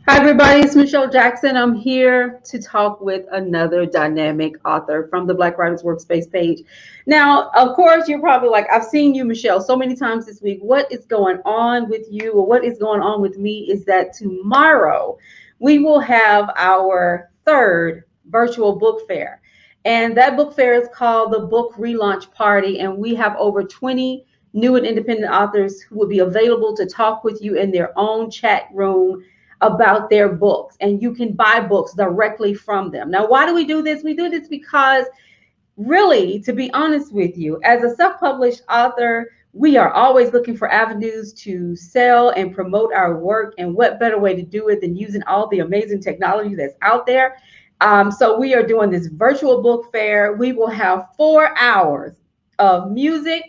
Hi, everybody. It's Michelle Jackson. I'm here to talk with another dynamic author from the Black Writers Workspace page. Now, of course, you're probably like, I've seen you, Michelle, so many times this week. What is going on with you, or what is going on with me, is that tomorrow we will have our third virtual book fair. And that book fair is called the Book Relaunch Party. And we have over 20 new and independent authors who will be available to talk with you in their own chat room about their books, and you can buy books directly from them. Now, why do we do this? We do this because, really, to be honest with you, as a self-published author, we are always looking for avenues to sell and promote our work, and what better way to do it than using all the amazing technology that's out there. So we are doing this virtual book fair. We will have 4 hours of music.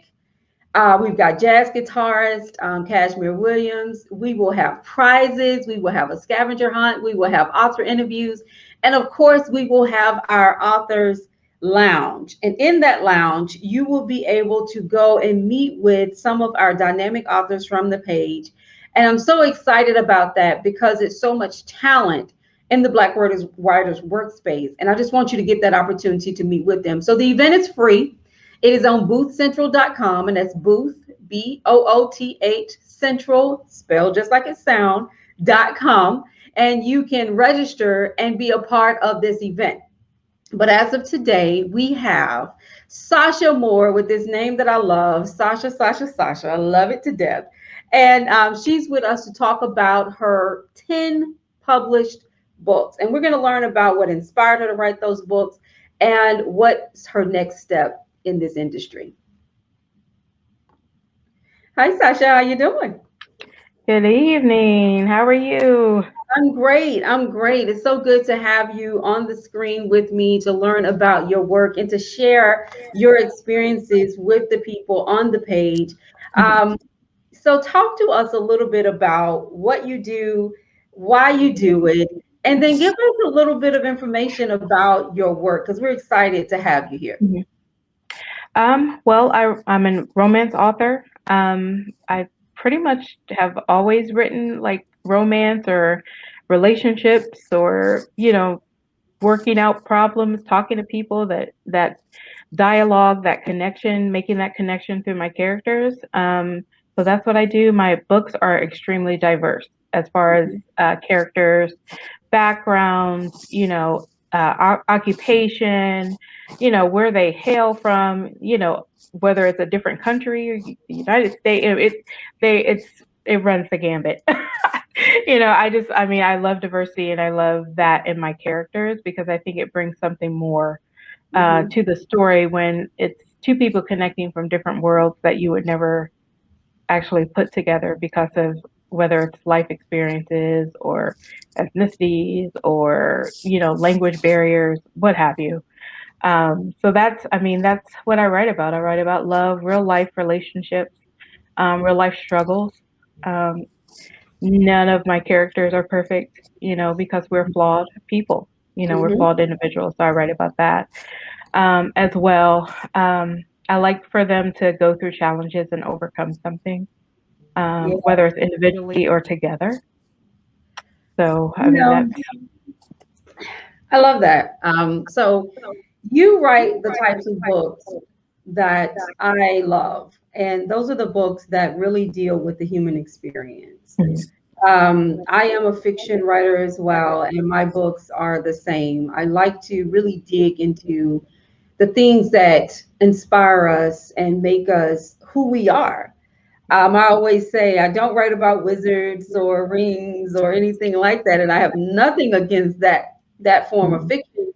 We've got jazz guitarist Kashmir Williams. We will have prizes. We will have a scavenger hunt. We will have author interviews. And of course, we will have our authors lounge. And in that lounge, you will be able to go and meet with some of our dynamic authors from the page. And I'm so excited about that because it's so much talent in the Black Writers Workspace. And I just want you to get that opportunity to meet with them. So the event is free. It is on boothcentral.com, and that's booth, BOOTH, central, spelled just like it sounds.com. And you can register and be a part of this event. But as of today, we have Sacha Moore with this name that I love, Sacha, Sacha, Sacha. I love it to death. And she's with us to talk about her 10 published books. And we're going to learn about what inspired her to write those books and what's her next step in this industry. Hi, Sacha. How you doing? Good evening. How are you? I'm great. I'm great. It's so good to have you on the screen with me to learn about your work and to share your experiences with the people on the page. Um, so, talk to us a little bit about what you do, why you do it, and then give us a little bit of information about your work because we're excited to have you here. Mhm. I'm a romance author. I pretty much have always written like romance or relationships or, working out problems, talking to people, that dialogue, that connection, making that connection through my characters. So that's what I do. My books are extremely diverse as far as characters, backgrounds, occupation, where they hail from, whether it's a different country or the United States. It runs the gambit. I love diversity and I love that in my characters because I think it brings something more Mhm. to the story when it's two people connecting from different worlds that you would never actually put together because of whether it's life experiences or ethnicities or language barriers, what have you. So that's what I write about. I write about love, real life relationships, real life struggles. Um, None of my characters are perfect, because we're flawed people. We're Mhm. flawed individuals. So I write about that as well. I like for them to go through challenges and overcome something, Yeah. whether it's individually or together. So, You know, that's. I love that. So you write the types of books that I love, and those are the books that really deal with the human experience. Mhm. I am a fiction writer as well, and my books are the same. I like to really dig into the things that inspire us and make us who we are. I always say I don't write about wizards or rings or anything like that, and I have nothing against that form of Mhm. fiction.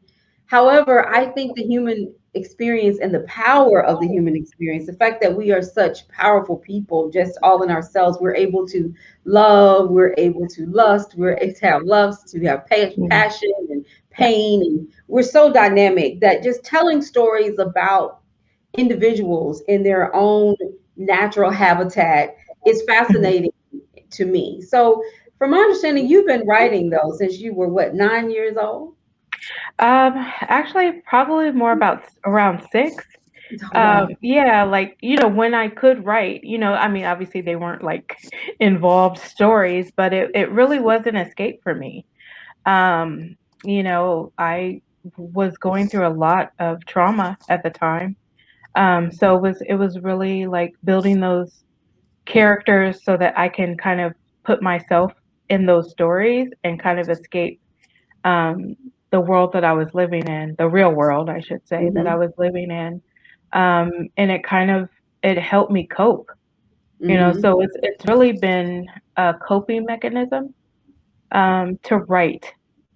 However, I think the human experience and the power of the human experience, the fact that we are such powerful people, just all in ourselves, we're able to love, we're able to lust, we're able to have lust, to have Mhm. passion and Yeah. pain, and we're so dynamic that just telling stories about individuals in their own natural habitat is Mhm. fascinating to me. So, from my understanding, you've been writing though since you were what, 9 years old? Actually, probably more about around 6. Oh, wow. Yeah, like, when I could write, I mean, obviously they weren't like involved stories, but it really was an escape for me. Um, I was going through a lot of trauma at the time. So it was really like building those characters so that I can kind of put myself in those stories and kind of escape um, the world that I was living in, the real world, I should say, that I Mhm, was living in. And it helped me cope, mhm, so it's really been a coping mechanism to write,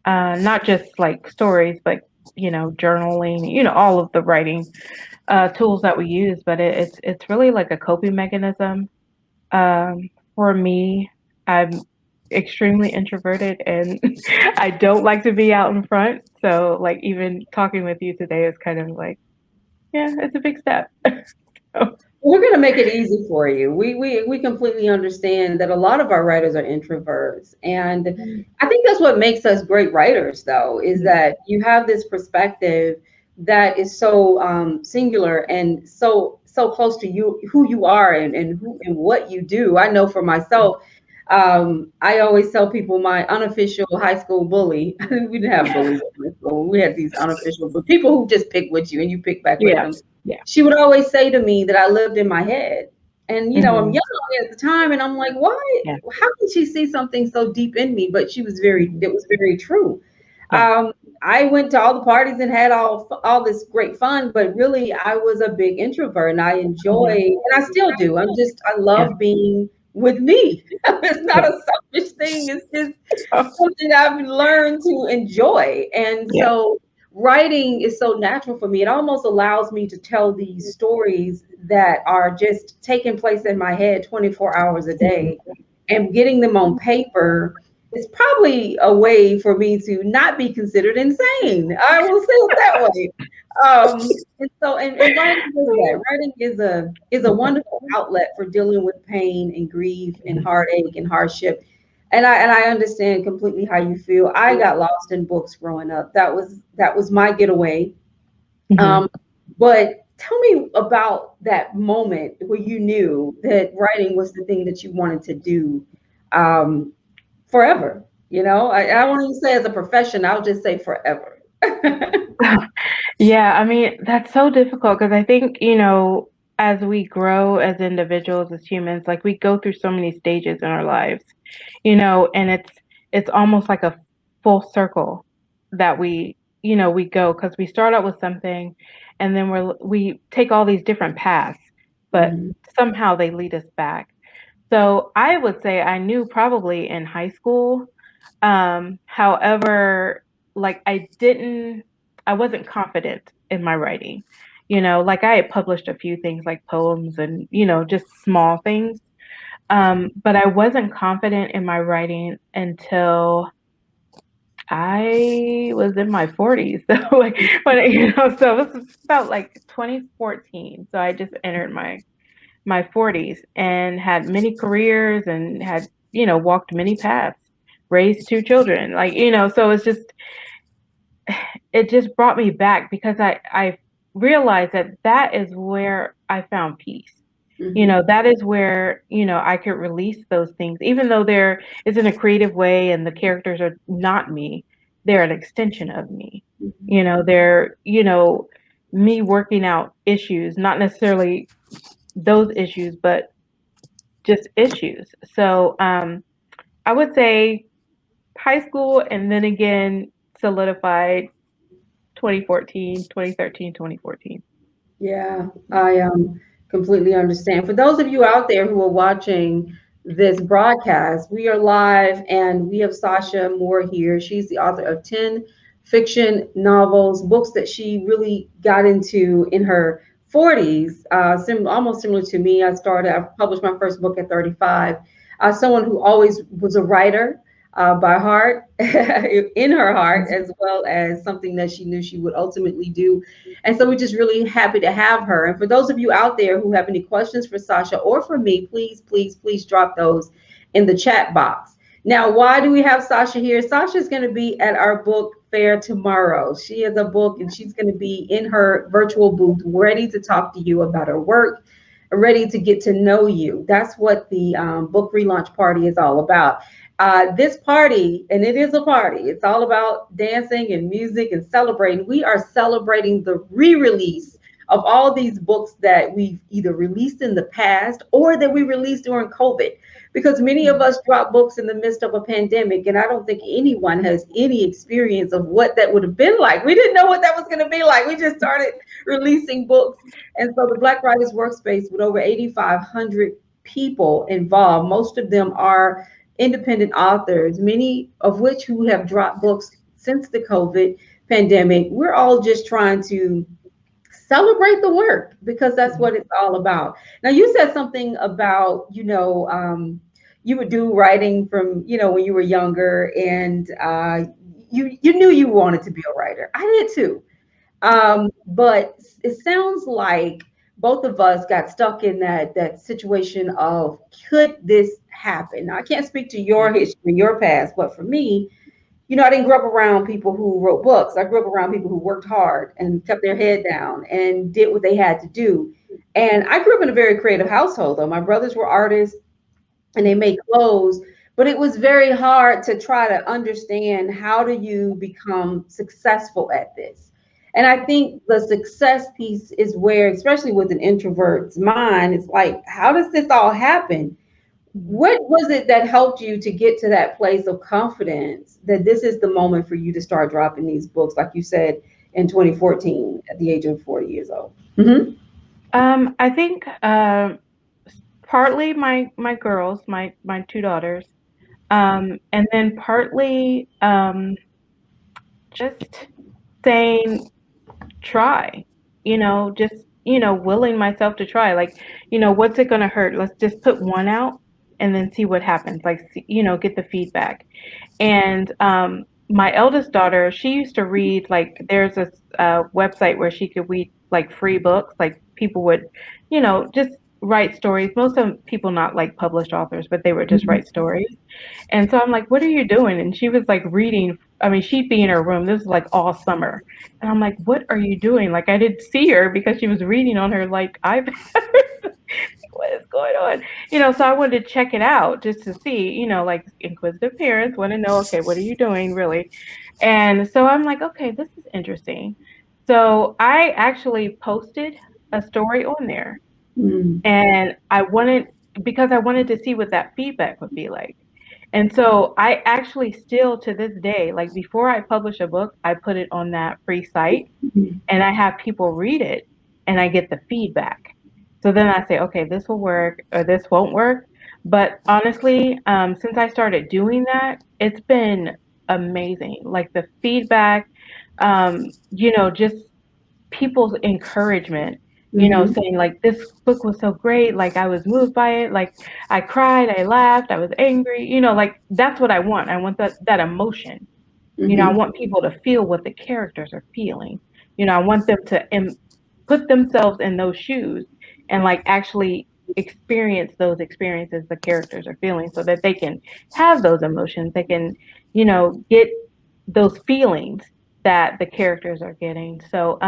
not just like stories, but journaling, all of the writing tools that we use. But it's really like a coping mechanism. For me, I'm extremely introverted and I don't like to be out in front. So like even talking with you today is kind of like, yeah, it's a big step. So, we're going to make it easy for you. We completely understand that a lot of our writers are introverts, and mm, I think that's what makes us great writers, though, is mm, that you have this perspective that is so singular and so close to you, who you are, and who and what you do. I know for myself. I always tell people my unofficial high school bully. We didn't have bullies in high school. We had these unofficial, but people who just pick with you and you pick back with yeah, them. yeah, She would always say to me that I lived in my head. And, I'm hmm, young at the time, and I'm like, why? yeah, How can she see something so deep in me? But hmm, it was very true. yeah, I went to all the parties and had all this great fun, but really I was a big introvert, and I enjoy, hmm, and I still do. I yeah, love being with me. It's not yeah, a selfish thing. It's just something I've learned to enjoy. And yeah, so writing is so natural for me. It almost allows me to tell these stories that are just taking place in my head 24 hours a mhm, day, and getting them on paper is probably a way for me to not be considered insane. I will say it that way. And writing does that. Writing is a wonderful outlet for dealing with pain and grief and heartache and hardship. And I understand completely how you feel. I got lost in books growing up. That was my getaway. mhm. Um, but tell me about that moment where you knew that writing was the thing that you wanted to do um, forever. I won't even say as a profession. I'll just say forever. Yeah, I mean, that's so difficult because I think, as we grow as individuals, as humans, like we go through so many stages in our lives, and it's almost like a full circle that we go because we start out with something and then we take all these different paths, but Mhm, somehow they lead us back. So I would say I knew probably in high school. However, like I wasn't confident in my writing. Like I had published a few things like poems and, just small things. But I wasn't confident in my writing until I was in my 40s. So like so it was about like 2014. So I just entered my 40s and had many careers and had, walked many paths, raised two children. Like, so it just brought me back because I realized that is where I found peace. mhm, That is where, I could release those things, even though there isn't a creative way and the characters are not me, they're an extension of me. mhm. They're, me working out issues, not necessarily those issues, but just issues. So I would say high school and then again solidified 2014, 2013, 2014. Yeah, I completely understand. For those of you out there who are watching this broadcast, we are live and we have Sasha Moore here. She's the author of 10 fiction novels, books that she really got into in her 40s, almost similar to me. I published my first book at 35. Someone who always was a writer by heart, in her heart, as well as something that she knew she would ultimately do. And so we're just really happy to have her. And for those of you out there who have any questions for Sasha or for me, please, please, please drop those in the chat box. Now, why do we have Sasha here? Sasha is going to be at our book fair tomorrow. She has a book and she's going to be in her virtual booth ready to talk to you about her work, ready to get to know you. That's what the book relaunch party is all about. This party, and it is a party, it's all about dancing and music and celebrating. We are celebrating the re release of all these books that we've either released in the past or that we released during COVID. Because many of us dropped books in the midst of a pandemic, and I don't think anyone has any experience of what that would have been like. We didn't know what that was going to be like. We just started releasing books. And so the Black Writers Workspace, with over 8,500 people involved, most of them are independent authors, many of which who have dropped books since the COVID pandemic. We're all just trying to celebrate the work because that's what it's all about. Now, you said something about, you would do writing from, when you were younger, and you knew you wanted to be a writer. I did too. But it sounds like both of us got stuck in that situation of, could this happen? Now, I can't speak to your history, your past, but for me, I didn't grow up around people who wrote books. I grew up around people who worked hard and kept their head down and did what they had to do. And I grew up in a very creative household, though. My brothers were artists and they made clothes, but it was very hard to try to understand, how do you become successful at this? And I think the success piece is where, especially with an introvert's mind, it's like, how does this all happen? What was it that helped you to get to that place of confidence that this is the moment for you to start dropping these books, like you said, in 2014 at the age of 40 years old? Mm-hmm. I think partly my girls, my two daughters, and then partly just saying try, just willing myself to try. Like, what's it gonna hurt? Let's just put one out and then see what happens. Like, get the feedback. And my eldest daughter, she used to read, like, there's a website where she could read like free books. Like, people would, just write stories. Most of them, people not like published authors, but they would just Mm-hmm. write stories. And so I'm like, what are you doing? And she was like reading. I mean, she'd be in her room. This was like all summer. And I'm like, what are you doing? Like, I didn't see her because she was reading on her like iPad. What is going on? So I wanted to check it out just to see, like, inquisitive parents want to know, okay, what are you doing really? And so I'm like, okay, this is interesting. So I actually posted a story on there, Mm-hmm. and because I wanted to see what that feedback would be like. And so I actually still, to this day, like, before I publish a book, I put it on that free site and I have people read it and I get the feedback. So then I say, okay, this will work or this won't work. But honestly, since I started doing that, it's been amazing. Like, the feedback, just people's encouragement, Mm-hmm. saying like, this book was so great. Like, I was moved by it. Like, I cried, I laughed, I was angry. Like, that's what I want. I want that emotion. I Mm-hmm. want people to feel what the characters are feeling. I want them to put themselves in those shoes and, like, actually experience those experiences the characters are feeling so that they can have those emotions. They can, get those feelings that the characters are getting. So,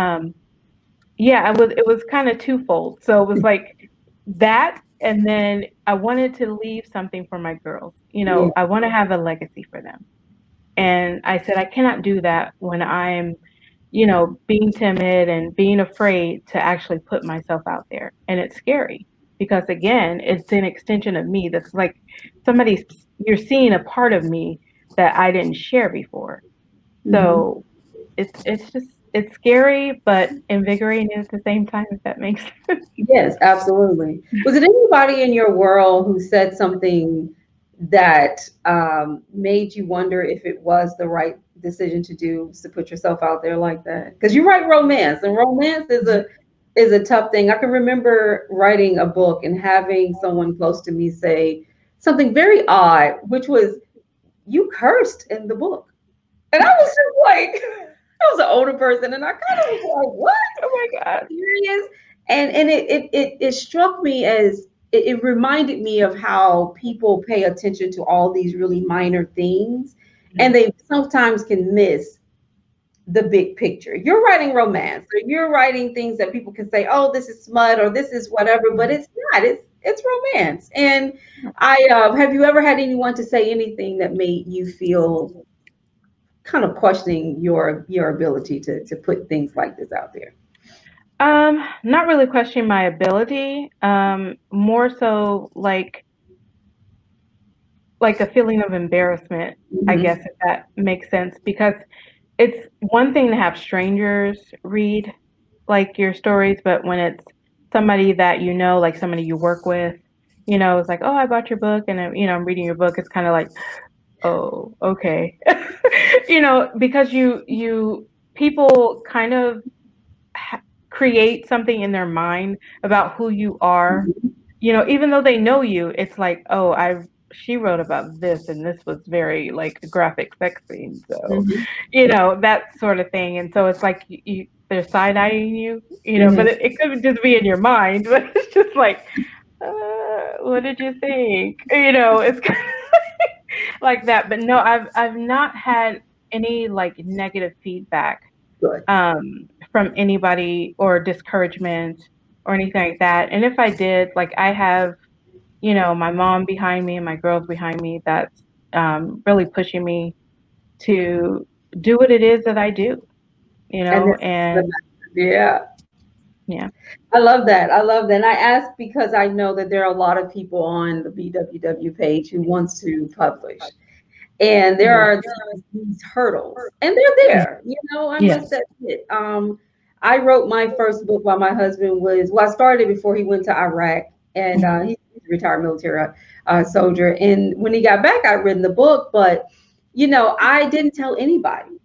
yeah, it was kind of twofold. So it was like that, and then I wanted to leave something for my girls. Yeah. I want to have a legacy for them. And I said, I cannot do that when I'm, being timid and being afraid to actually put myself out there. And it's scary because, again, it's an extension of me. That's like you're seeing a part of me that I didn't share before. Mm-hmm. So it's scary, but invigorating at the same time, if that makes sense. Yes, absolutely. Was it anybody in your world who said something that made you wonder if it was the right decision to do, to put yourself out there like that? Because you write romance, and romance is a tough thing. I can remember writing a book and having someone close to me say something very odd, which was, you cursed in the book. And I was just like, I was an older person, and I kind of was like, what? Oh my God. Serious? And it struck me as, it reminded me of how people pay attention to all these really minor things, and Mhm. they sometimes can miss the big picture. You're writing romance, or you're writing things that people can say, "Oh, this is smut," or "This is whatever," but it's not. It's romance. And I have you ever had anyone to say anything that made you feel kind of questioning your ability to put things like this out there? Not really questioning my ability. More so like a feeling of embarrassment, I Hmm. guess, if that makes sense, because it's one thing to have strangers read like your stories, but when it's somebody that you know, like somebody you work with, it's like, oh, I bought your book and I'm reading your book. It's kind of like, oh, okay. Because people kind of create something in their mind about who you are, even though they know you. It's like, oh, she wrote about this and this was very like a graphic sex scene, so Hmm. that sort of thing. And so it's like they're side-eyeing you, but Hmm. it could just be in your mind, but it's just like, what did you think? It's kind of like that. But no, I've not had any like negative feedback Good. from anybody, or discouragement or anything like that. And if I did, like, I have, my mom behind me and my girls behind me that's really pushing me to do what it is that I do, And and yeah. yeah. I love that. I love that. And I ask because I know that there are a lot of people on the BWW page who wants to publish. And there Yeah. are these hurdles, and they're there. I Yes. must admit. I wrote my first book while my husband was, well, I started before he went to Iraq, and Mhm. he's a retired military soldier. And when he got back, I'd written the book, but I didn't tell anybody.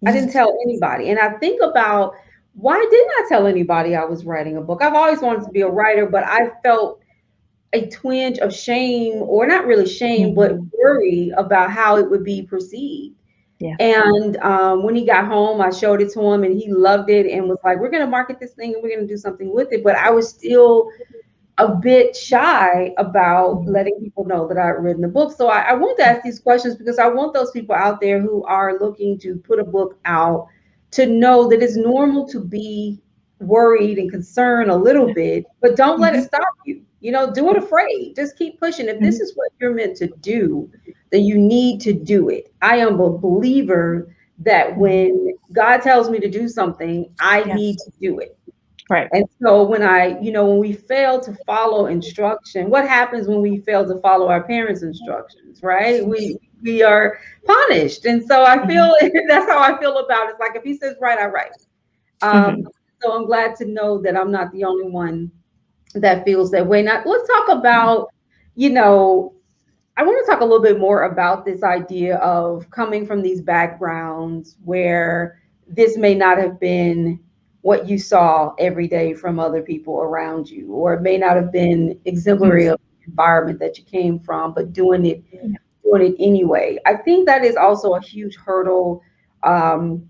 I didn't Yeah. tell anybody. And I think about, why didn't I tell anybody I was writing a book? I've always wanted to be a writer, but I felt a twinge of shame, or not really shame, but Mhm. worry about how it would be perceived. Yeah. And when he got home, I showed it to him, and he loved it and was like, "We're going to market this thing and we're going to do something with it." But I was still a bit shy about Mhm. letting people know that I'd written a book. So I want to ask these questions because I want those people out there who are looking to put a book out to know that it's normal to be worried and concerned a little bit, but don't let it Mhm. stop you. Do it afraid. Just keep pushing. If this Mhm. is what you're meant to do, then you need to do it. I am a believer that Mhm. when God tells me to do something, I Yeah. need to do it. Right. And so when we fail to follow instruction, what happens when we fail to follow our parents' instructions, right? We are punished. And so I Mhm. feel that's how I feel about it. It's like if he says write, I write. Um, Mhm. so I'm glad to know that I'm not the only one that feels that way. Now let's talk about, you know, I want to talk a little bit more about this idea of coming from these backgrounds where this may not have been what you saw every day from other people around you, or it may not have been exemplary Mhm. of the environment that you came from, but doing it Yeah. anyway. I think that is also a huge hurdle um,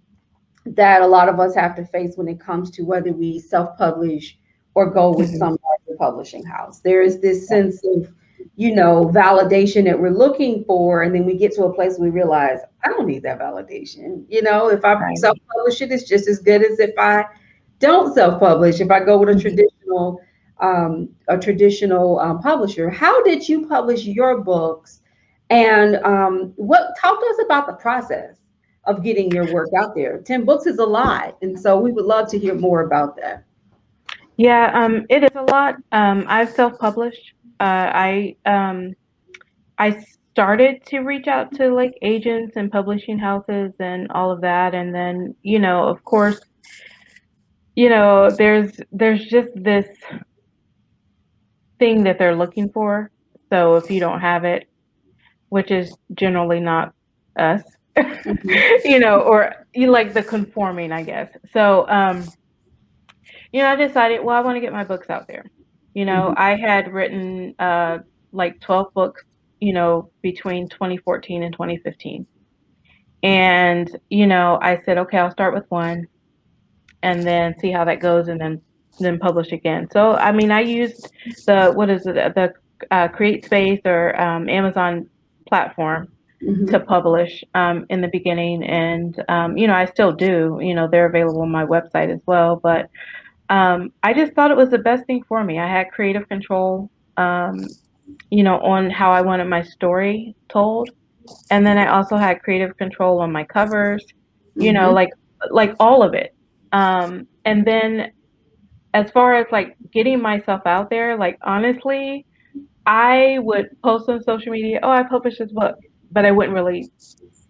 that a lot of us have to face when it comes to whether we self-publish or go with Mhm. some other publishing house. There is this Yeah. sense of, validation that we're looking for, and then we get to a place where we realize I don't need that validation. If I Right. self-publish it, it's just as good as if I don't self-publish. If I go with a Mhm. traditional publisher. How did you publish your books, and what talk to us about the process of getting your work out there? 10 books is a lot, and so we would love to hear more about that. Yeah, it is a lot. I've self-published. I started to reach out to like agents and publishing houses and all of that, and then of course, there's just this thing that they're looking for. So if you don't have it, which is generally not us, Mhm. or you like the conforming, I guess. So I decided, well, I want to get my books out there. Mhm. I had written like 12 books, between 2014 and 2015. And, I said, okay, I'll start with one and then see how that goes, and then publish again. So, I mean, I used what is it, the Create Space or Amazon platform. Mm-hmm. to publish in the beginning, and I still do. They're available on my website as well, but I just thought it was the best thing for me. I had creative control, on how I wanted my story told, and then I also had creative control on my covers, Mm-hmm. like all of it. And then as far as like getting myself out there, like honestly, I would post on social media, oh, I published this book, but I wouldn't really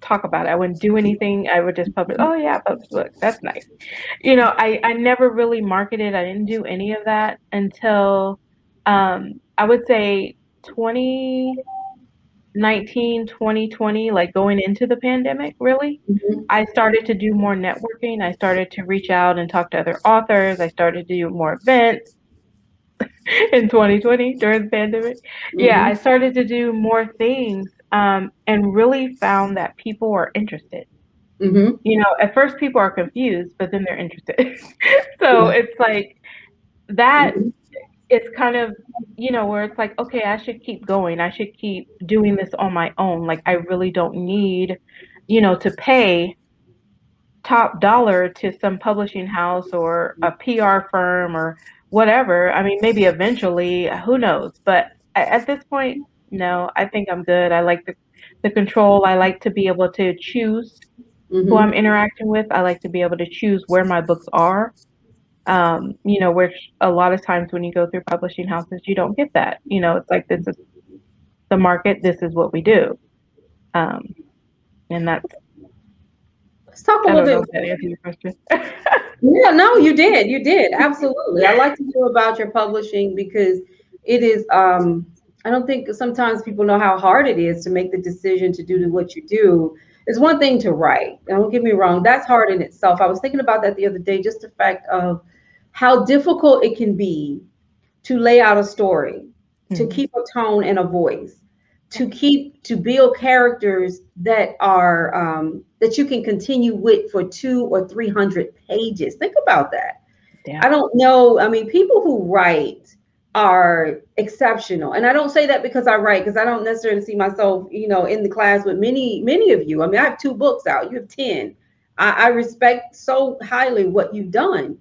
talk about it. I wouldn't do anything. I would just publish, oh yeah, I published a book. That's nice. I never really marketed. I didn't do any of that until I would say 2019, 2020, like going into the pandemic, really. Mm-hmm. I started to do more networking. I started to reach out and talk to other authors. I started to do more events in 2020 during the pandemic. Yeah, I Mm-hmm. started to do more things and really found that people are interested. Mm-hmm. At first people are confused, but then they're interested. So Yeah. it's like that Mm-hmm. is kind of, where it's like, okay, I should keep going. I should keep doing this on my own. Like, I really don't need, to pay top dollar to some publishing house or a PR firm or whatever. I mean, maybe eventually, who knows? But at this point, no, I think I'm good. I like the control. I like to be able to choose who I'm Mm-hmm. interacting with. I like to be able to choose where my books are. Which a lot of times when you go through publishing houses, you don't get that. It's like this is the market, this is what we do. Um, and that's, Let's talk a I little don't know bit. if that answers your question. Yeah, no, you did. You did. Absolutely. I like to hear about your publishing because it is I don't think sometimes people know how hard it is to make the decision to do what you do. It's one thing to write. Don't get me wrong. That's hard in itself. I was thinking about that the other day, just the fact of how difficult it can be to lay out a story, to Mhm. keep a tone and a voice, to build characters that are that you can continue with for 200 or 300 pages. Think about that. Yeah. I don't know. I mean, people who write are exceptional. And I don't say that because I write, because I don't necessarily see myself, in the class with many of you. I mean, I have 2 books out, you have 10. I respect so highly what you've done.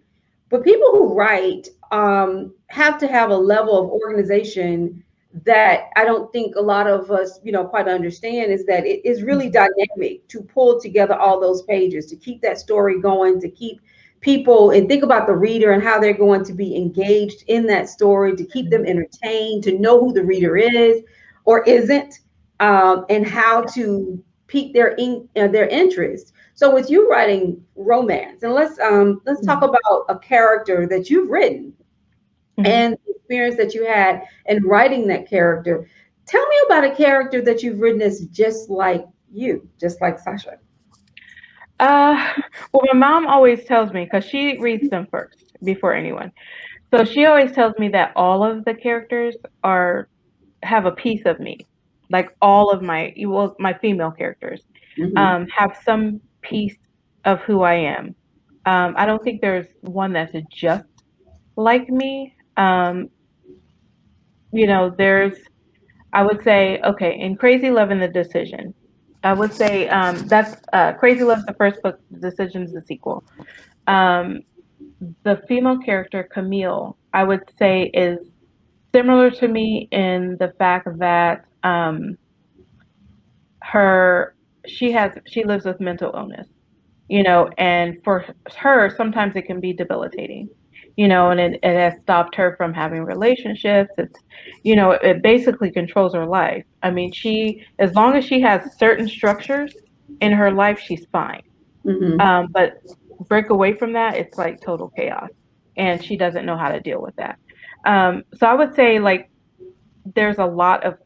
But people who write have to have a level of organization that I don't think a lot of us, quite understand, is that it is really Mhm. dynamic to pull together all those pages, to keep that story going, to keep people and think about the reader and how they're going to be engaged in that story, to keep them Mhm. entertained, to know who the reader is or isn't, and how Yeah. to pique their interest. So with you writing romance, and let's talk Mhm. about a character that you've written Mhm. and the experience that you had in writing that character. Tell me about a character that you've written that's just like you, just like Sacha. Uh, well, my mom always tells me, because she reads them first before anyone. So she always tells me that all of the characters are have a piece of me. Like all of my female characters Mm-hmm. have some piece of who I am. I don't think there's one that's just like me. There's, I would say, okay, in Crazy Love and the Decision, I would say that's Crazy Love's the first book, The Decision's the sequel. Um, the female character, Camille, I would say is similar to me in the fact that her she lives with mental illness, and for her sometimes it can be debilitating, and it has stopped her from having relationships. It basically controls her life. I mean, she as long as she has certain structures in her life, she's fine. Mm-hmm. But break away from that, it's like total chaos, and she doesn't know how to deal with that. So I would say, like, there's a lot of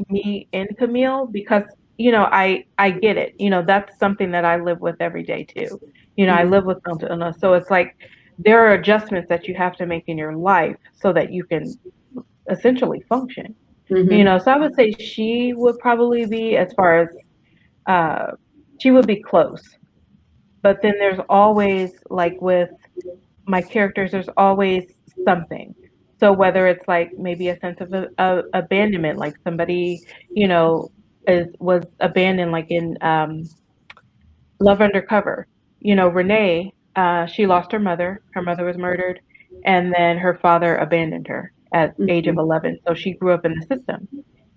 me in Camille because I get it. That's something that I live with every day too. I Mm-hmm. live with mental illness, so it's like there are adjustments that you have to make in your life so that you can essentially function. Mm-hmm. So I would say she would probably be, as far as uh, she would be close. But then there's always, like, with my characters, there's always something. So whether it's like maybe a sense of abandonment, like somebody, you know, was abandoned, like in Love Undercover. You know, Renee, she lost her mother. Her mother was murdered, and then her father abandoned her at age of Mhm. 11. So she grew up in the system,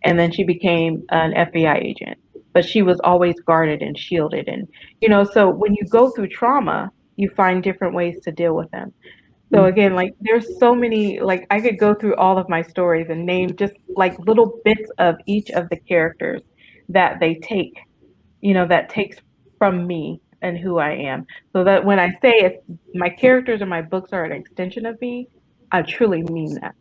and then she became an FBI agent. But she was always guarded and shielded, and so when you go through trauma, you find different ways to deal with them. So Mhm. again, like there's so many, like I could go through all of my stories and name just like little bits of each of the characters that they take, that takes from me and who I am. So that when I say it's my characters or my books are an extension of me, I truly mean that.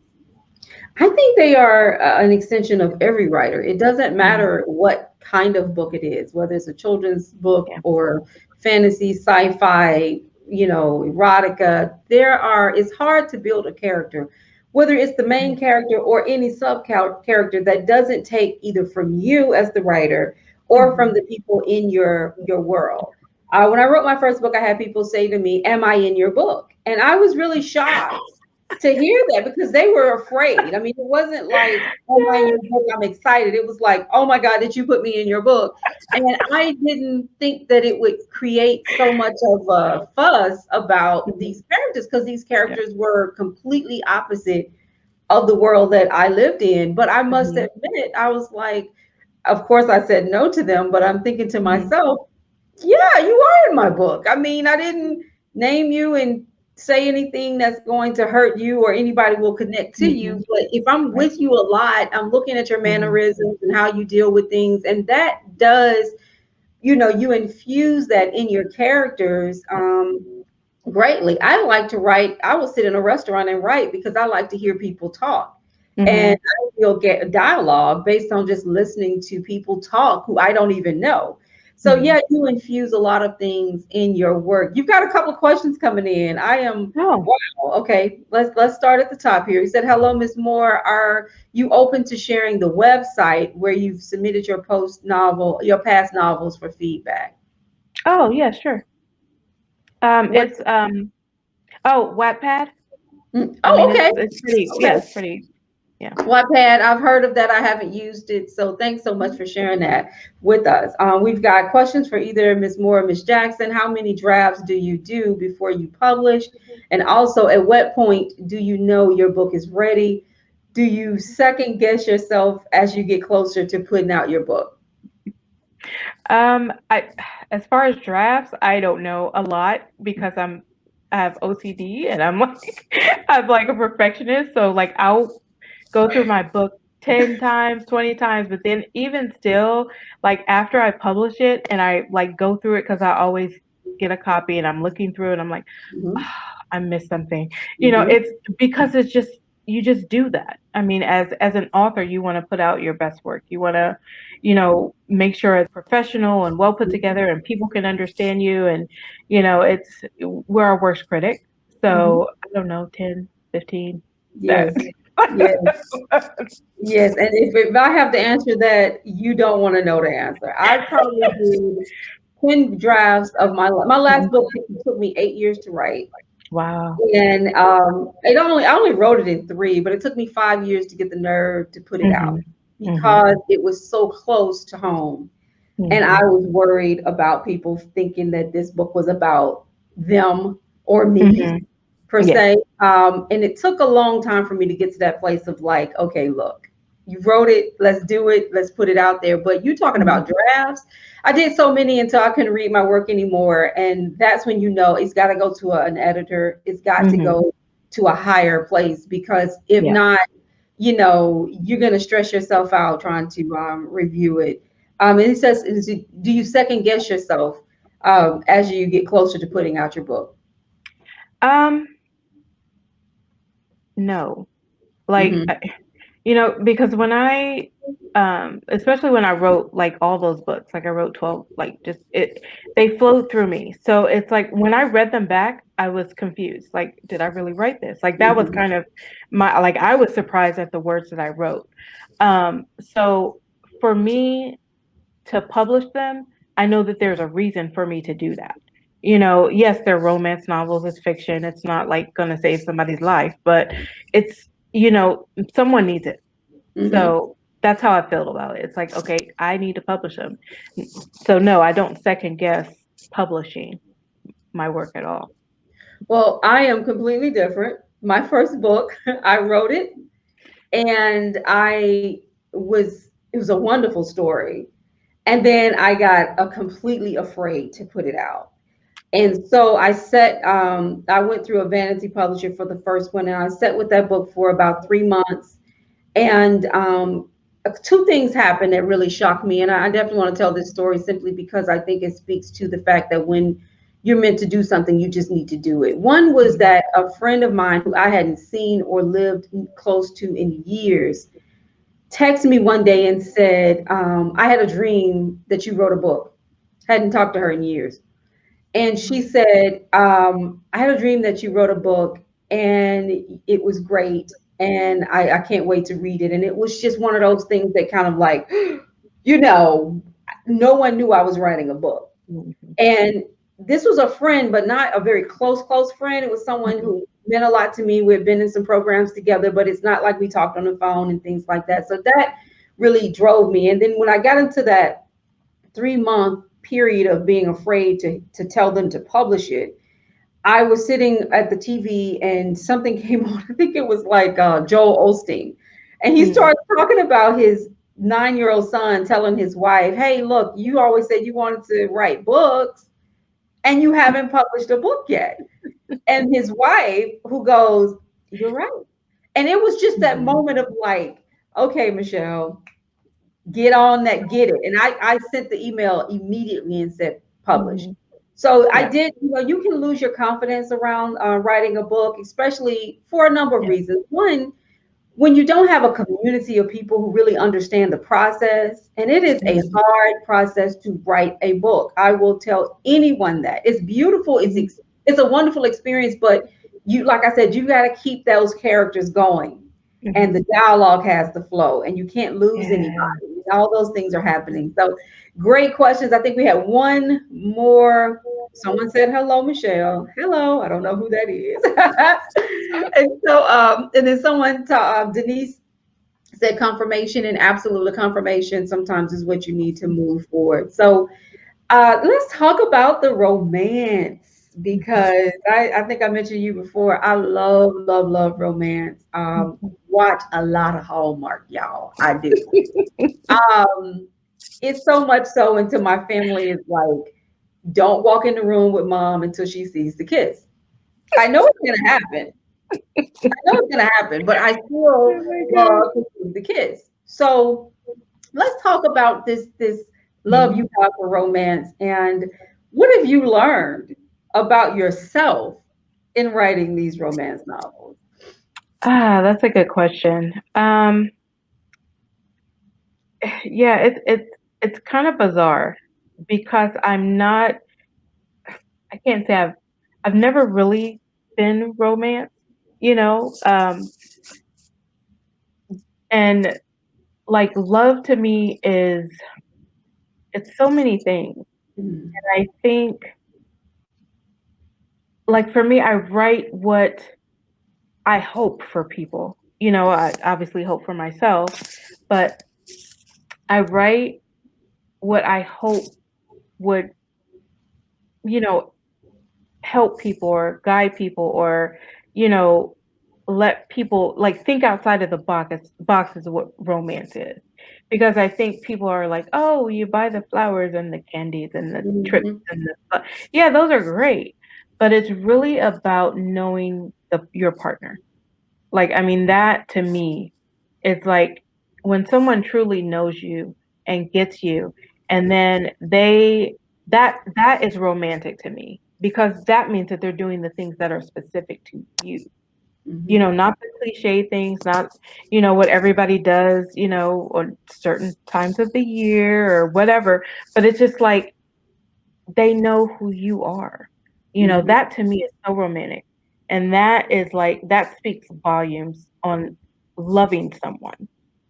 I think they are an extension of every writer. It doesn't Mhm. matter what kind of book it is, whether it's a children's book Yeah. or fantasy, sci-fi, erotica. It's hard to build a character, whether it's the main Mhm. character or any sub character that doesn't take either from you as the writer or from Mhm. the people in your world. When I wrote my first book, I had people say to me, "Am I in your book?" And I was really shocked to hear that because they were afraid. I mean, it wasn't like, oh my, in your book, I'm excited. It was like, oh my God, did you put me in your book? And I didn't think that it would create so much of a fuss about Mhm. these characters because these Yeah. characters were completely opposite of the world that I lived in. But I must Mhm. admit, I was like, of course, I said no to them, but I'm thinking to Mhm. myself, yeah, you are in my book. I mean, I didn't name you and say anything that's going to hurt you or anybody will connect to you. Mhm. But if I'm Right. with you a lot, I'm looking at your Mhm. mannerisms and how you deal with things. And that does, you infuse that in your characters greatly. I like to write. I will sit in a restaurant and write because I like to hear people talk. And Mhm. I will get a dialogue based on just listening to people talk who I don't even know. So Mhm. yeah, you infuse a lot of things in your work. You've got a couple of questions coming in. I am Oh. wow. Okay, let's start at the top here. You said, "Hello, Miss Moore. Are you open to sharing the website where you've submitted your past novels for feedback?" Oh, yeah, sure. What's It's oh, Wattpad. I Oh, mean, okay. it's pretty, Okay. yeah, it's pretty, yeah. Wattpad, I've heard of that. I haven't used it. So thanks so much for sharing that with us. We've got questions for either Ms. Moore or Ms. Jackson. How many drafts do you do before you publish? And also, at what point do you know your book is ready? Do you second guess yourself as you get closer to putting out your book? I as far as drafts, I don't know a lot because I have OCD and I'm like I'm like a perfectionist. So like I'll go through my book 10 times, 20 times, but then even still, like after I publish it and I like go through it because I always get a copy and I'm looking through it, I'm like, Hmm. I missed something. Hmm. It's because it's just you just do that. I mean, as an author, you want to put out your best work. You want to, make sure it's professional and well put together and people can understand you and it's we're our worst critic. Hmm. So, I don't know, 10, 15 that Yes. Yes. Yes. And if I have to answer that, you don't want to know the answer. I probably did 10 drafts of my last Mhm. book took me 8 years to write. Wow. And I only wrote it in three, but it took me 5 years to get the nerve to put it out Mhm. Mhm. because it was so close to home. And I Mhm. was worried about people thinking that this book was about them or me Mhm. per Yeah. se. And it took a long time for me to get to that place of like, okay, look, you wrote it, let's do it, let's put it out there. But you talking Mhm. about drafts, I did so many until I couldn't read my work anymore. And that's when it's got to go to an editor, it's got to Mhm. go to a higher place because if Yeah. not, you're going to stress yourself out trying to review it. And it says, do you second guess yourself as you get closer to putting out your book? Um, no. Like, Hmm. because when I, especially when I wrote like all those books, like I wrote 12, like they flowed through me. So it's like when I read them back, I was confused. Like, did I really write this? Like that was Hmm. kind of like I was surprised at the words that I wrote. So for me to publish them, I know that there's a reason for me to do that. Yes, they're romance novels, it's fiction, it's not like gonna save somebody's life, but it's, someone needs it. Hmm. So that's how I feel about it. It's like, okay, I need to publish them. So no, I don't second guess publishing my work at all. Well, I am completely different. My first book, I wrote it, and it was a wonderful story. And then I got completely afraid to put it out. And so I went through a vanity publisher for the first one, and I sat with that book for about 3 months. And two things happened that really shocked me. And I definitely want to tell this story simply because I think it speaks to the fact that when you're meant to do something, you just need to do it. One was that a friend of mine who I hadn't seen or lived close to in years texted me one day and said, I had a dream that you wrote a book. Hadn't talked to her in years. And she said, I had a dream that you wrote a book and it was great. And I can't wait to read it. And it was just one of those things that kind of like, you know, no one knew I was writing a book. Mhm. And this was a friend, but not a very close friend. It was someone who meant a lot to me. We've been in some programs together, but it's not like we talked on the phone and things like that. So that really drove me. And then when I got into that 3 month period of being afraid to tell them to publish it, I was sitting at the TV and something came on. I think it was like Joel Osteen. And he Mhm. started talking about his 9-year-old son telling his wife, hey, look, you always said you wanted to write books and you haven't published a book yet. And his wife, who goes, you're right. And it was just that Mhm. moment of like, okay, Michelle, get on that, get it. And I sent the email immediately and said publish. Mhm. So I Yeah. did, you can lose your confidence around writing a book, especially for a number of Yeah. reasons. One, when you don't have a community of people who really understand the process, and it is a Mhm. hard process to write a book. I will tell anyone that. It's beautiful, Mhm. it's a wonderful experience, but you, like I said, you got to keep those characters going, and the Mhm. dialogue has to flow, and you can't lose anybody. Yeah. All those things are happening. So great questions. I think we had one more. Someone said hello, Michelle. Hello, I don't know who that is. And so, and then Denise said confirmation, and absolutely confirmation sometimes is what you need to move forward. So let's talk about the romance because I think I mentioned you before. I love romance. Mhm. Watch a lot of Hallmark, y'all. I do. Um, it's so much so until my family is like, don't walk in the room with mom until she sees the kiss. I know it's gonna happen. I know it's gonna happen, but I still Oh my God. love to see the kiss. So let's talk about this love Mhm. you have for romance, and what have you learned about yourself in writing these romance novels? That's a good question. Yeah, it's kind of bizarre because I'm not. I can't say I've never really been romance, you know. And like love to me is it's so many things. Mm, And I think like for me, I write what I hope for people. You know, I obviously hope for myself, but I write what I hope would, you know, help people or guide people or, you know, let people like think outside of the box is what romance is. Because I think people are like, oh, you buy the flowers and the candies and the trips mhm, and yeah, those are great. But it's really about knowing your partner. Like, I mean, that to me is like when someone truly knows you and gets you, and then that is romantic to me because that means that they're doing the things that are specific to you. You mhm, know, not the cliche things, not, you know, what everybody does, you know, on certain times of the year or whatever, but it's just like they know who you are. You know, mhm, that to me is so romantic. And that is like, that speaks volumes on loving someone,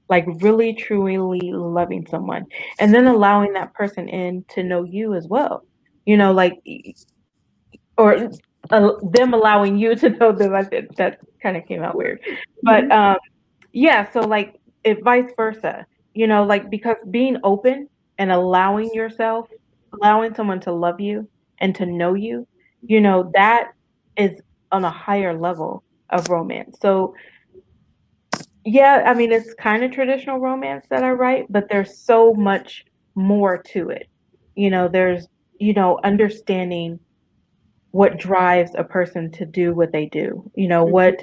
like really, truly loving someone. And then allowing that person in to know you as well. You know, like, or them allowing you to know them. I think that kind of came out weird. But mhm, yeah, so like, it vice versa. like because being open and allowing yourself, allowing someone to love you and to know you, that is on a higher level of romance. So, yeah, I mean, it's kind of traditional romance that I write, but there's so much more to it. There's, understanding what drives a person to do what they do, what,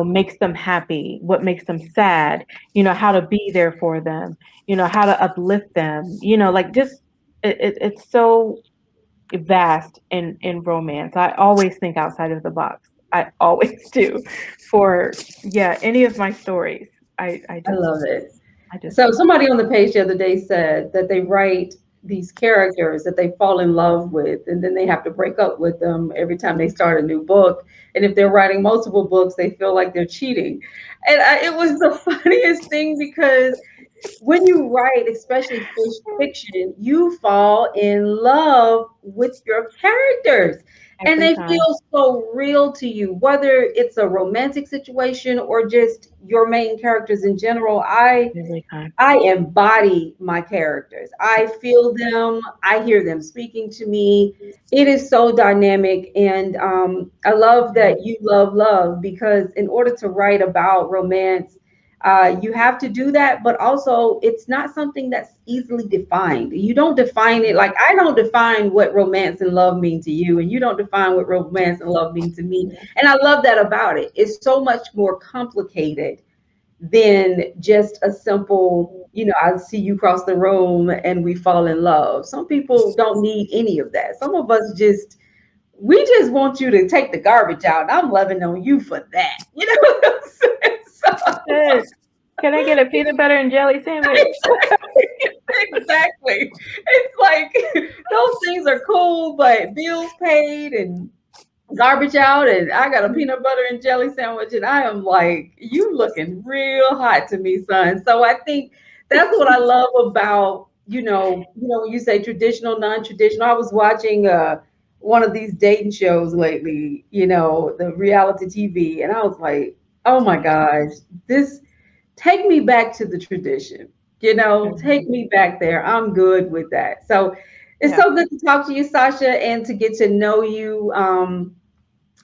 makes them happy, what makes them sad, how to be there for them, how to uplift them, like just it's so vast in romance. I always think outside of the box. I always do for yeah, any of my stories. I I I just love it. I just So somebody on the page the other day said that they write these characters that they fall in love with, and then they have to break up with them every time they start a new book. And if they're writing multiple books, they feel like they're cheating. And it was the funniest thing because when you write, especially fiction, you fall in love with your characters. And every they time, feel so real to you, whether it's a romantic situation or just your main characters in general. every time. I embody my characters. I feel them. I hear them speaking to me. It is so dynamic. And I love Yeah, that you love love because, in order to write about romance, you have to do that. But also, it's not something that's easily defined. You don't define it yeah, like I don't define what romance and love mean to you, and you don't define what romance and love mean to me. yeah, And I love that about it. It's so much more complicated than just a simple, I see you cross the room and we fall in love. Some people don't need any of that. Some of us we just want you to take the garbage out. I'm loving on you for that. You know what I'm saying? Good. Can I get a peanut butter and jelly sandwich? Exactly. It's like those things are cool, but bills paid and garbage out, and I got a peanut butter and jelly sandwich, and I am like, you looking real hot to me, son. So I think that's what I love about, when you say traditional, non-traditional. I was watching one of these dating shows lately, the reality TV, and I was like, oh my gosh, this take me back to the tradition. Take Mhm. me back there. I'm good with that. So it's Yeah. so good to talk to you, Sasha, and to get to know you.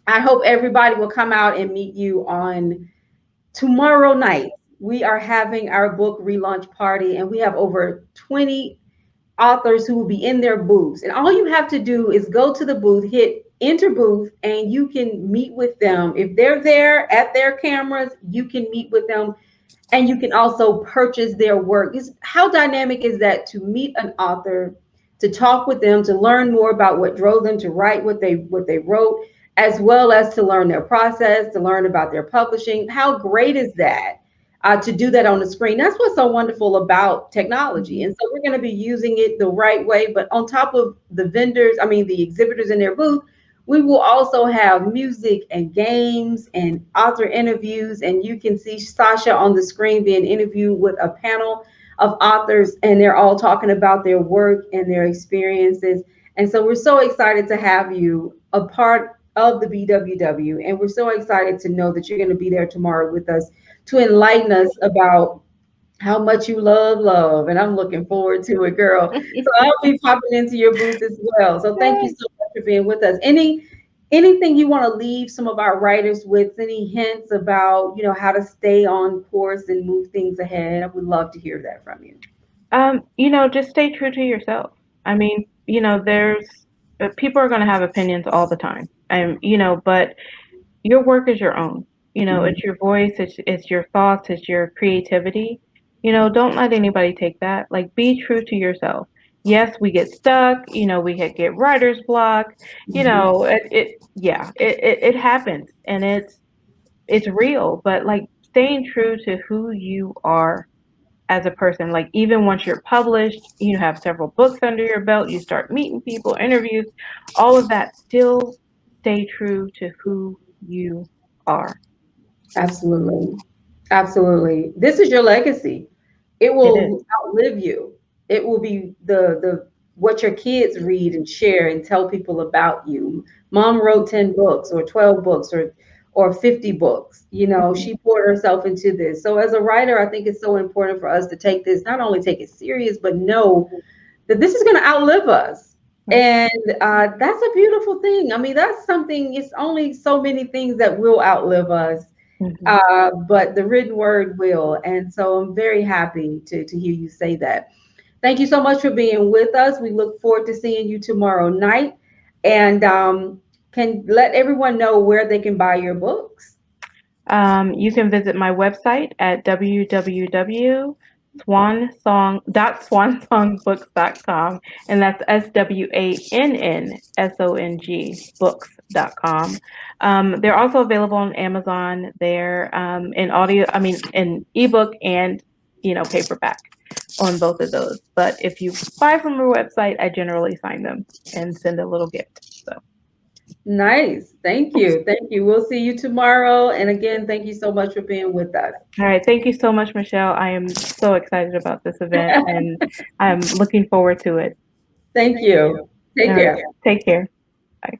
I hope everybody will come out and meet you on tomorrow night. We are having our book relaunch party, and we have over 20 authors who will be in their booths. And all you have to do is go to the booth, hit enter booth, and you can meet with them. If they're there at their cameras, you can meet with them, and you can also purchase their work. How dynamic is that to meet an author, to talk with them, to learn more about what drove them to write what they wrote, as well as to learn their process, to learn about their publishing. How great is that? To do that on the screen. That's what's so wonderful about technology. Mhm. And so we're going to be using it the right way. But on top of the vendors, I mean, the exhibitors in their booth, we will also have music and games and author interviews, and you can see Sasha on the screen being interviewed with a panel of authors, and they're all talking about their work and their experiences. And so we're so excited to have you a part of the BWW, and we're so excited to know that you're going to be there tomorrow with us to enlighten us about how much you love love, and I'm looking forward to it, girl. So I'll be popping into your booth as well. So thank you Yay. so much for being with us. Anything you want to leave some of our writers with? Any hints about how to stay on course and move things ahead? I would love to hear that from you. Just stay true to yourself. I mean, there's people are going to have opinions all the time. And but your work is your own. Mhm. It's your voice, it's your thoughts, it's your creativity. Don't let anybody take that. Like be true to yourself. Yes, we get stuck, we get writer's block, Mhm. it happens and it's real, but like staying true to who you are as a person, like even once you're published, you have several books under your belt, you start meeting people, interviews, all of that, still stay true to who you are. Absolutely. Absolutely. This is your legacy. It It is. will outlive you. It will be the what your kids read and share and tell people about you. Mom wrote 10 books or 12 books or 50 books. Mhm. She poured herself into this. So as a writer, I think it's so important for us to take this, not only take it serious, but know that this is going to outlive us. Right. And that's a beautiful thing. I mean, that's something, it's only so many things that will outlive us, Mhm. but the written word will. And so I'm very happy to hear you say that. Thank you so much for being with us. We look forward to seeing you tomorrow night. And can let everyone know where they can buy your books. You can visit my website at www.swansongbooks.com, and that's SWANNSONG books.com. They're also available on Amazon. They're in audio, I mean, in ebook and paperback on both of those. But if you buy from our website, I generally sign them and send a little gift. So. Nice. Thank you. Thank you. We'll see you tomorrow. And again, thank you so much for being with us. All right. Thank you so much, Michelle. I am so excited about this event and I'm looking forward to it. Thank you. All Take right. care. Take care. Bye.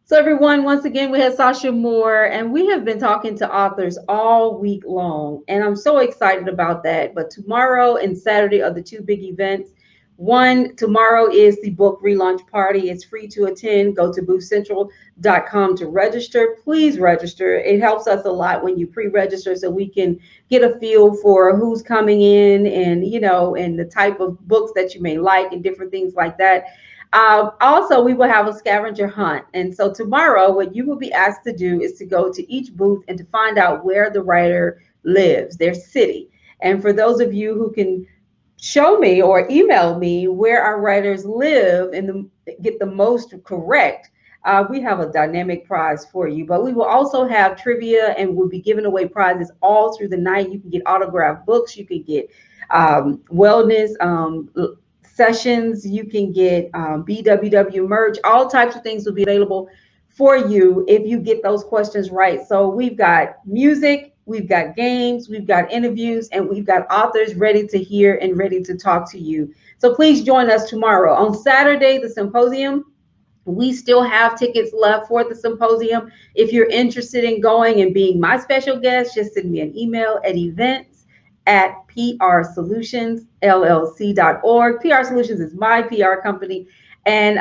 So, everyone, once again, we had Sasha Moore, and we have been talking to authors all week long. And I'm so excited about that. But tomorrow and Saturday are the two big events. One, tomorrow is the book relaunch party. It's free to attend. Go to boothcentral.com to register. Please register. It helps us a lot when you pre register so we can get a feel for who's coming in and, and the type of books that you may like and different things like that. Also, we will have a scavenger hunt. And so tomorrow, what you will be asked to do is to go to each booth and to find out where the writer lives, their city. And for those of you who can show me or email me where our writers live and get the most correct, we have a dynamic prize for you. But we will also have trivia and we'll be giving away prizes all through the night. You can get autographed books, you can get wellness sessions, you can get BWW merch, all types of things will be available for you if you get those questions right. So we've got music, we've got games, we've got interviews, and we've got authors ready to hear and ready to talk to you. So please join us tomorrow. On Saturday, the symposium, we still have tickets left for the symposium. If you're interested in going and being my special guest, just send me an email at events@prsolutionsllc.org. PR Solutions is my PR company. And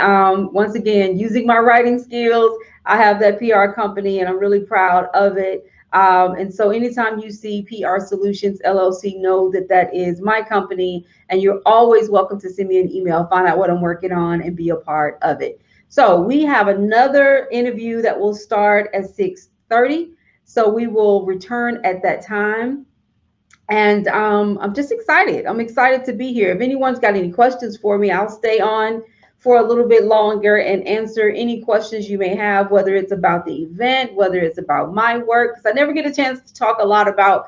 once again, using my writing skills, I have that PR company and I'm really proud of it. And so anytime you see PR Solutions LLC, know that that is my company. And you're always welcome to send me an email, find out what I'm working on, and be a part of it. So we have another interview that will start at 6:30. So we will return at that time. And I'm just excited. I'm excited to be here. If anyone's got any questions for me, I'll stay on for a little bit longer and answer any questions you may have, whether it's about the event, whether it's about my work, because I never get a chance to talk a lot about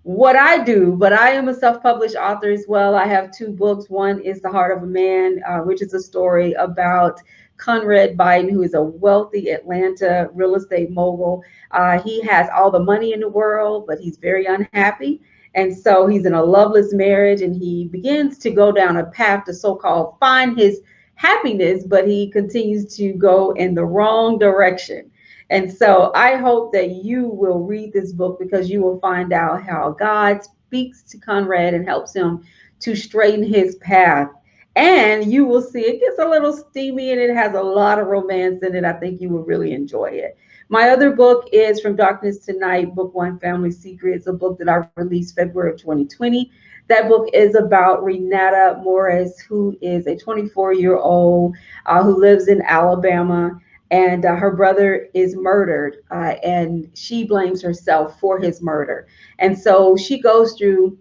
what I do, but I am a self-published author as well. I have two books. One is The Heart of a Man, which is a story about Conrad Biden, who is a wealthy Atlanta real estate mogul. He has all the money in the world, but he's very unhappy. And so he's in a loveless marriage and he begins to go down a path to so-called find his happiness, but he continues to go in the wrong direction. And so I hope that you will read this book because you will find out how God speaks to Conrad and helps him to straighten his path. And you will see it gets a little steamy and it has a lot of romance in it. I think you will really enjoy it. My other book is From Darkness to Night, Book One, Family Secrets, a book that I released February of 2020. That book is about Renata Morris, who is a 24-year-old who lives in Alabama, and her brother is murdered, and she blames herself for his murder. And so she goes through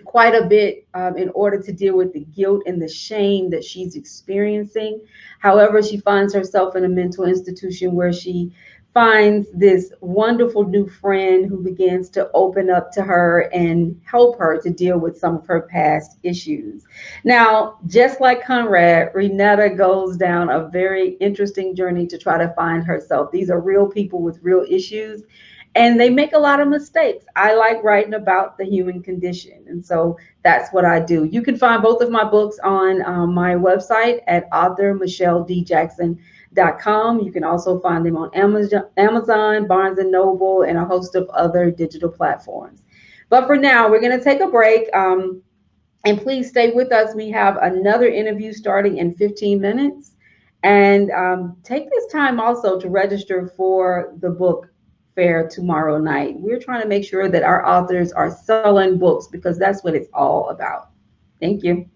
quite a bit in order to deal with the guilt and the shame that she's experiencing. However, she finds herself in a mental institution where she finds this wonderful new friend who begins to open up to her and help her to deal with some of her past issues. Now, just like Conrad, Renata goes down a very interesting journey to try to find herself. These are real people with real issues and they make a lot of mistakes. I like writing about the human condition, and so that's what I do. You can find both of my books on my website at authormichelledjackson.com. You can also find them on Amazon, Barnes and Noble, and a host of other digital platforms. But for now, we're going to take a break. And please stay with us. We have another interview starting in 15 minutes. And take this time also to register for the book fair tomorrow night. We're trying to make sure that our authors are selling books because that's what it's all about. Thank you.